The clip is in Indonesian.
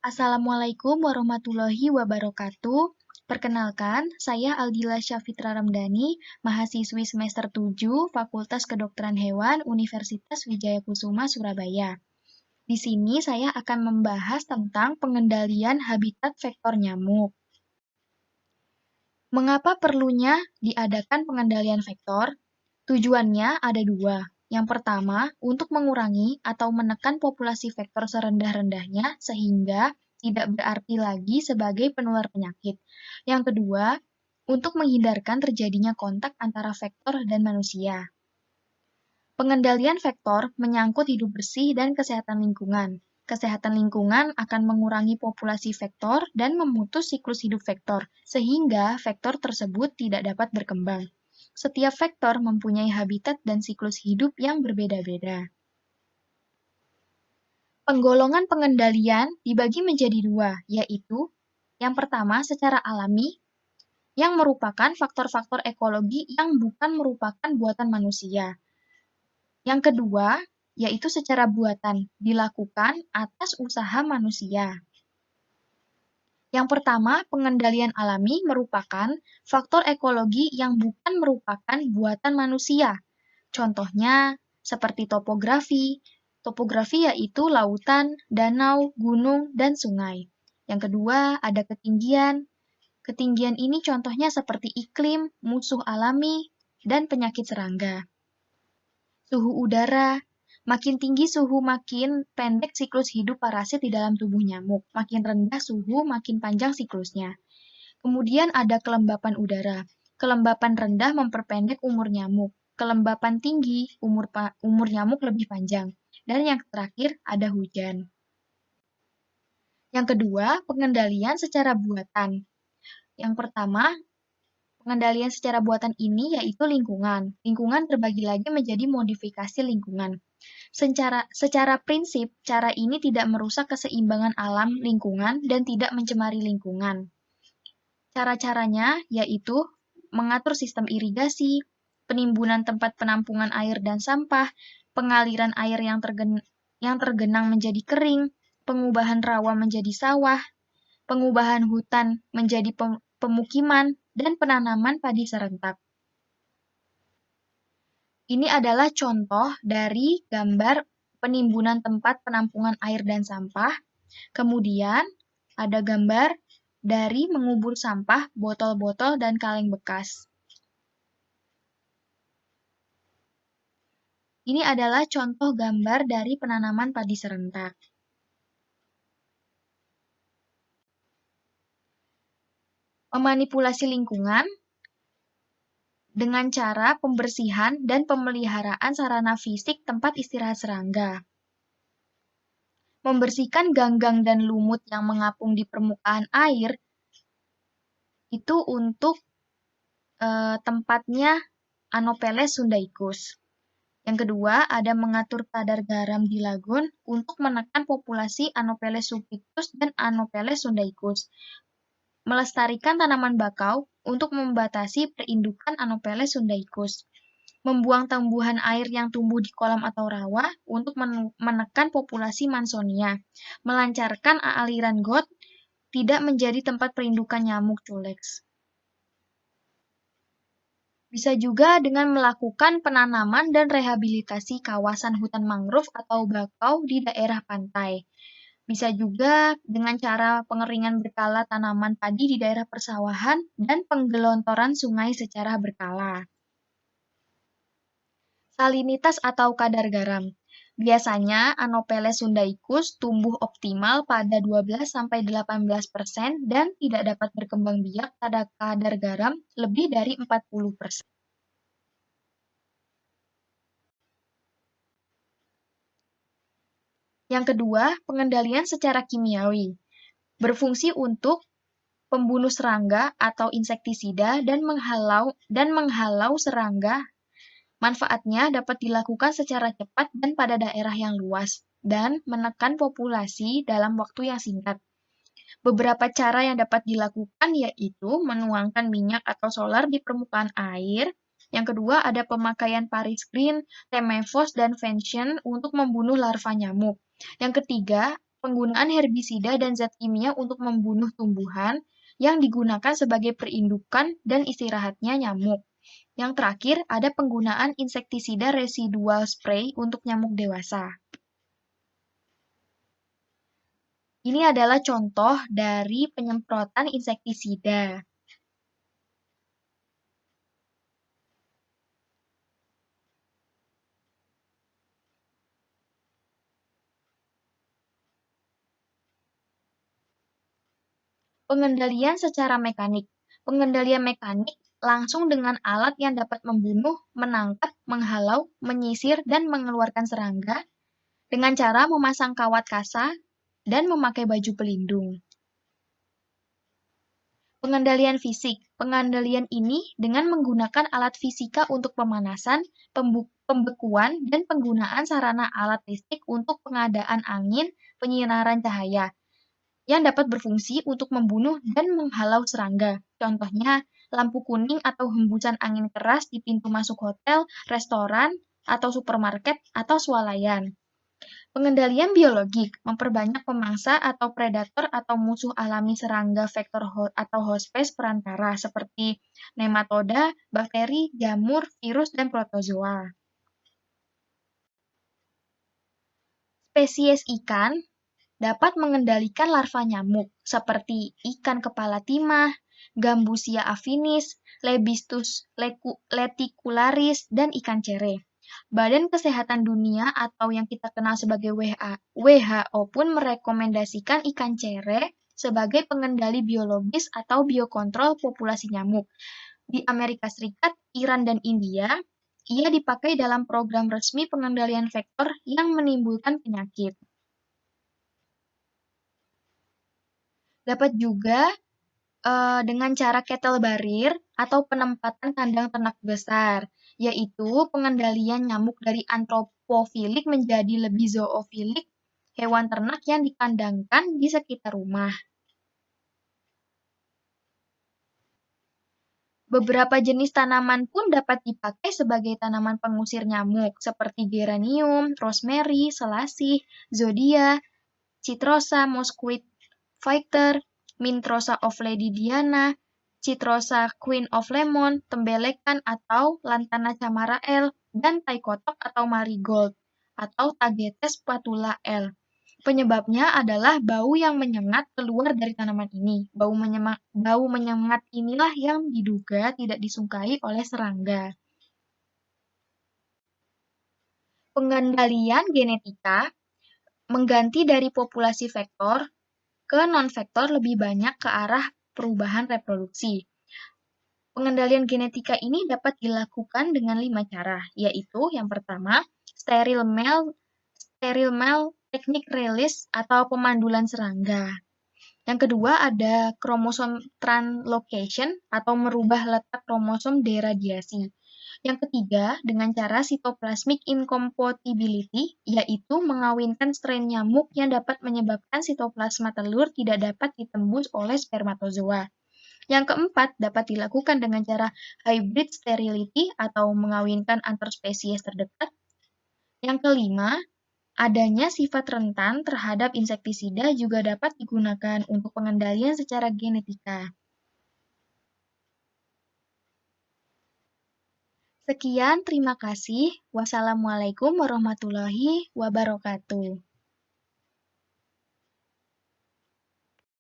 Assalamualaikum warahmatullahi wabarakatuh. Perkenalkan, saya Aldila Syafitra Ramdhani, mahasiswi semester 7 Fakultas Kedokteran Hewan Universitas Wijaya Kusuma, Surabaya. Di sini saya akan membahas tentang pengendalian habitat vektor nyamuk. Mengapa perlunya diadakan pengendalian vektor? Tujuannya ada dua. Yang pertama, untuk mengurangi atau menekan populasi vektor serendah-rendahnya sehingga tidak berarti lagi sebagai penular penyakit. Yang kedua, untuk menghindarkan terjadinya kontak antara vektor dan manusia. Pengendalian vektor menyangkut hidup bersih dan kesehatan lingkungan. Kesehatan lingkungan akan mengurangi populasi vektor dan memutus siklus hidup vektor, sehingga vektor tersebut tidak dapat berkembang. Setiap vektor mempunyai habitat dan siklus hidup yang berbeda-beda. Penggolongan pengendalian dibagi menjadi dua, yaitu yang pertama secara alami, yang merupakan faktor-faktor ekologi yang bukan merupakan buatan manusia. Yang kedua, yaitu secara buatan, dilakukan atas usaha manusia. Yang pertama, pengendalian alami merupakan faktor ekologi yang bukan merupakan buatan manusia. Contohnya, seperti topografi. Topografi yaitu lautan, danau, gunung, dan sungai. Yang kedua, ada ketinggian. Ketinggian ini contohnya seperti iklim, musuh alami, dan penyakit serangga. Suhu udara. Makin tinggi suhu, makin pendek siklus hidup parasit di dalam tubuh nyamuk. Makin rendah suhu, makin panjang siklusnya. Kemudian ada kelembapan udara. Kelembapan rendah memperpendek umur nyamuk. Kelembapan tinggi, umur nyamuk lebih panjang. Dan yang terakhir, ada hujan. Yang kedua, pengendalian secara buatan. Yang pertama, pengendalian secara buatan ini yaitu lingkungan. Lingkungan terbagi lagi menjadi modifikasi lingkungan. Secara prinsip, cara ini tidak merusak keseimbangan alam lingkungan dan tidak mencemari lingkungan. Cara-caranya yaitu mengatur sistem irigasi, penimbunan tempat penampungan air dan sampah, pengaliran air yang tergenang menjadi kering, pengubahan rawa menjadi sawah, pengubahan hutan menjadi pemukiman, dan penanaman padi serentak. Ini adalah contoh dari gambar penimbunan tempat penampungan air dan sampah. Kemudian ada gambar dari mengubur sampah, botol-botol, dan kaleng bekas. Ini adalah contoh gambar dari penanaman padi serentak. Memanipulasi lingkungan dengan cara pembersihan dan pemeliharaan sarana fisik tempat istirahat serangga. Membersihkan ganggang dan lumut yang mengapung di permukaan air itu untuk tempatnya Anopheles sundaicus. Yang kedua, ada mengatur kadar garam di lagun untuk menekan populasi Anopheles sulpicus dan Anopheles sundaicus. Melestarikan tanaman bakau untuk membatasi perindukan Anopheles sundaicus. Membuang tumbuhan air yang tumbuh di kolam atau rawa untuk menekan populasi Mansonia. Melancarkan aliran got, tidak menjadi tempat perindukan nyamuk culex. Bisa juga dengan melakukan penanaman dan rehabilitasi kawasan hutan mangrove atau bakau di daerah pantai. Bisa juga dengan cara pengeringan berkala tanaman padi di daerah persawahan dan penggelontoran sungai secara berkala. Salinitas atau kadar garam. Biasanya Anopheles sundaicus tumbuh optimal pada 12–18% dan tidak dapat berkembang biak pada kadar garam lebih dari 40%. Yang kedua, pengendalian secara kimiawi. Berfungsi untuk pembunuh serangga atau insektisida dan menghalau serangga. Manfaatnya dapat dilakukan secara cepat dan pada daerah yang luas, dan menekan populasi dalam waktu yang singkat. Beberapa cara yang dapat dilakukan yaitu menuangkan minyak atau solar di permukaan air. Yang kedua ada pemakaian Paris Green, Temefos, dan Fention untuk membunuh larva nyamuk. Yang ketiga penggunaan herbisida dan zat kimia untuk membunuh tumbuhan yang digunakan sebagai perindukan dan istirahatnya nyamuk. Yang terakhir, ada penggunaan insektisida residual spray untuk nyamuk dewasa. Ini adalah contoh dari penyemprotan insektisida. Pengendalian secara mekanik. Pengendalian mekanik langsung dengan alat yang dapat membunuh, menangkap, menghalau, menyisir, dan mengeluarkan serangga dengan cara memasang kawat kasa dan memakai baju pelindung. Pengendalian fisik. Pengendalian ini dengan menggunakan alat fisika untuk pemanasan, pembekuan, dan penggunaan sarana alat listrik untuk pengadaan angin, penyinaran cahaya, yang dapat berfungsi untuk membunuh dan menghalau serangga. Contohnya, lampu kuning atau hembusan angin keras di pintu masuk hotel, restoran, atau supermarket, atau swalayan. Pengendalian biologik memperbanyak pemangsa atau predator atau musuh alami serangga vektor atau hospes perantara seperti nematoda, bakteri, jamur, virus, dan protozoa. Spesies ikan dapat mengendalikan larva nyamuk seperti ikan kepala timah, Gambusia affinis, Lebistus leticularis, dan ikan cere. Badan Kesehatan Dunia atau yang kita kenal sebagai WHO pun merekomendasikan ikan cere sebagai pengendali biologis atau biokontrol populasi nyamuk. Di Amerika Serikat, Iran, dan India, ia dipakai dalam program resmi pengendalian vektor yang menimbulkan penyakit. Dapat juga dengan cara cattle barrier atau penempatan kandang ternak besar, yaitu pengendalian nyamuk dari antropofilik menjadi lebih zoofilik, hewan ternak yang dikandangkan di sekitar rumah. Beberapa jenis tanaman pun dapat dipakai sebagai tanaman pengusir nyamuk, seperti geranium, rosemary, selasih, zodia, citrosa, mosquito fighter, Mintrosa of Lady Diana, Citrosa Queen of Lemon, tembelekan atau lantana camara L, dan taikotok atau marigold, atau Tagetes patula L. Penyebabnya adalah bau yang menyengat keluar dari tanaman ini. Bau menyengat inilah yang diduga tidak disukai oleh serangga. Pengendalian genetika mengganti dari populasi vektor ke non-vektor lebih banyak ke arah perubahan reproduksi. Pengendalian genetika ini dapat dilakukan dengan 5 cara, yaitu yang pertama, steril male teknik release atau pemandulan serangga. Yang kedua ada kromosom translocation atau merubah letak kromosom deradiasi. Yang ketiga, dengan cara cytoplasmic incompatibility, yaitu mengawinkan strain nyamuk yang dapat menyebabkan sitoplasma telur tidak dapat ditembus oleh spermatozoa. Yang keempat, dapat dilakukan dengan cara hybrid sterility atau mengawinkan antar spesies terdekat. Yang kelima, adanya sifat rentan terhadap insektisida juga dapat digunakan untuk pengendalian secara genetika. Sekian, terima kasih. Wassalamualaikum warahmatullahi wabarakatuh.